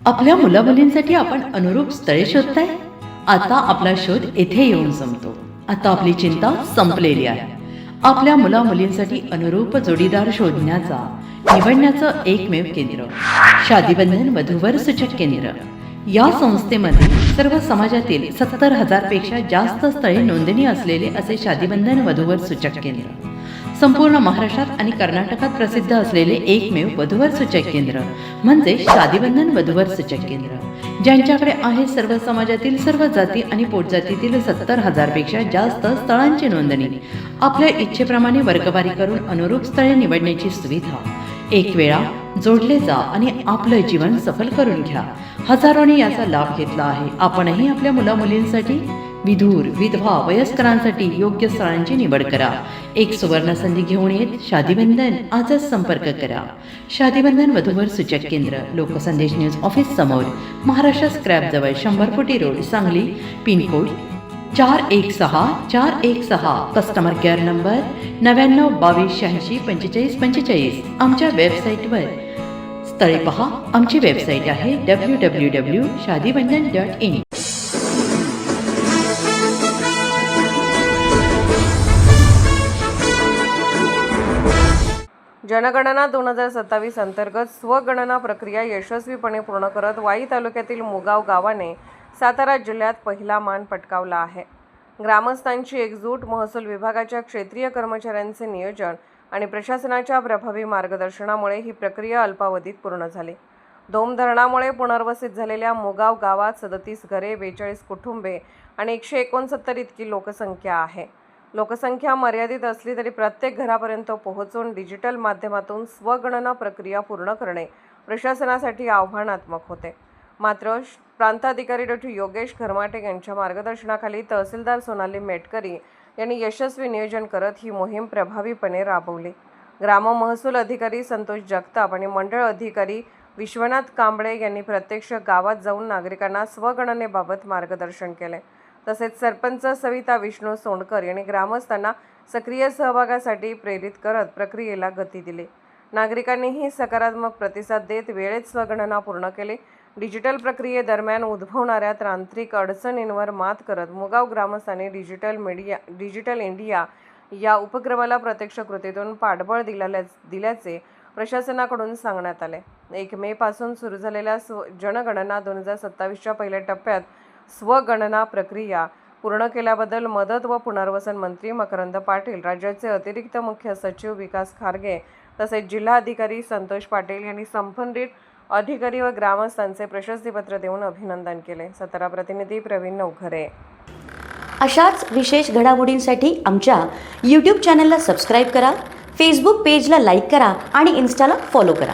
आपल्या मुलामुलींसाठी आपण अनुरूप स्थळे शोधताय? आता आपला शोध येथे येऊन संपतो. आता आपली चिंता संपलेली आहे. आपल्या मुलामुलींसाठी अनुरूप जोडीदार शोधण्याचा निवडण्याचं एकमेव केंद्र शादीबंधन वधूवर सूचक केंद्र. या संस्थेमध्ये सर्व समाजातील 70,000 पेक्षा जास्त स्थळे नोंदणी असलेले असे शादीबंधन वधूवर सूचक केंद्र. संपूर्ण महाराष्ट्रात आणि कर्नाटकात प्रसिद्ध असलेले एकमेव वधूवर सूचक केंद्र म्हणजे शादीबंधन वधूवर सूचक केंद्र, ज्यांच्याकडे आहे सर्व समाजातील सर्व जाती आणि पोटजातीतील 70,000 पेक्षा जास्त स्थळांची नोंदणी. आपल्या इच्छेप्रमाणे वर्गवारी करून अनुरूप स्थळे निवडण्याची सुविधा. एक वेळा जोडले जा आणि आपलं जीवन सफल करून घ्या. हजारोंनी याचा लाभ घेतला आहे. आपणही आपल्या मुलामुलींसाठी, विधूर, विधवा, वयस्करांसाठी योग्य स्थळांची निवड करा. एक सुवर्ण संधी घेऊन येत शादीबंधन. आजच संपर्क करा. शादीबंधन वधूवर सूचक केंद्र, लोकसंदेश न्यूज ऑफिस समोर, महाराष्ट्र स्क्रॅप जवळ, 100 फुटी road, Sangli. Pincode 416416. Customer care number 9922864545. आमच्या वेबसाईटवर स्थळे पहा. आमची वेबसाईट आहे www.shadibandhan.in. जनगणना 2027 अंतर्गत स्वगणना प्रक्रिया यशस्वीपणे पूर्ण करत वाई तालुक्यातील मुगाव गावाने सातारा जिल्ह्यात पहिला मान पटकावला आहे. ग्रामस्थांची एकजूट, महसूल विभागाच्या क्षेत्रीय कर्मचाऱ्यांचे नियोजन आणि प्रशासनाच्या प्रभावी मार्गदर्शनामुळे ही प्रक्रिया अल्पावधीत पूर्ण झाली. धोम धरणामुळे पुनर्वसित झालेल्या मुगाव गावात 37 घरे, 42 कुटुंबे आणि 169 इतकी लोकसंख्या आहे. लोकसंख्या मर्यादित असली तरी प्रत्येक घरापर्यंत पोहोचून डिजिटल माध्यमातून स्वगणना प्रक्रिया पूर्ण करणे प्रशासनासाठी आव्हानात्मक होते. मात्र प्रांताधिकारी डॉ. योगेश खरमाटे यांच्या मार्गदर्शनाखाली तहसीलदार सोनाली मेटकरी यांनी यशस्वी नियोजन करत ही मोहीम प्रभावीपणे राबवली. ग्राम महसूल अधिकारी संतोष जगताप आणि मंडळ अधिकारी विश्वनाथ कांबळे यांनी प्रत्यक्ष गावात जाऊन नागरिकांना स्वगणनेबाबत मार्गदर्शन केले. तसेच सरपंच सविता विष्णू सोंडकर यांनी ग्रामस्थांना सक्रिय सहभागासाठी प्रेरित करत प्रक्रियेला गती दिली. नागरिकांनीही सकारात्मक प्रतिसाद देत वेळेत स्वगणना पूर्ण केली. डिजिटल प्रक्रियेदरम्यान उद्भवणाऱ्या तांत्रिक अडचणींवर मात करत मुगाव ग्रामस्थांनी डिजिटल इंडिया या उपक्रमाला प्रत्यक्ष कृतीतून पाठबळ दिल्याचे प्रशासनाकडून सांगण्यात आले. 1 मे पासून सुरू झालेल्या जनगणना 2027च्या पहिल्या टप्प्यात स्वगणना प्रक्रिया पूर्ण केल्याबद्दल मदत व पुनर्वसन मंत्री मकरंद पाटील, राज्याचे अतिरिक्त मुख्य सचिव विकास खारगे तसेच जिल्हाधिकारी संतोष पाटील यांनी संबंधित अधिकारी व ग्रामस्थांचे प्रशस्तीपत्र देऊन अभिनंदन केले. सातारा प्रतिनिधी प्रवीण नवघरे. अशाच विशेष घडामोडींसाठी आमच्या यूट्यूब चॅनलला सबस्क्राईब करा, फेसबुक पेजला लाईक करा आणि इन्स्टाला फॉलो करा.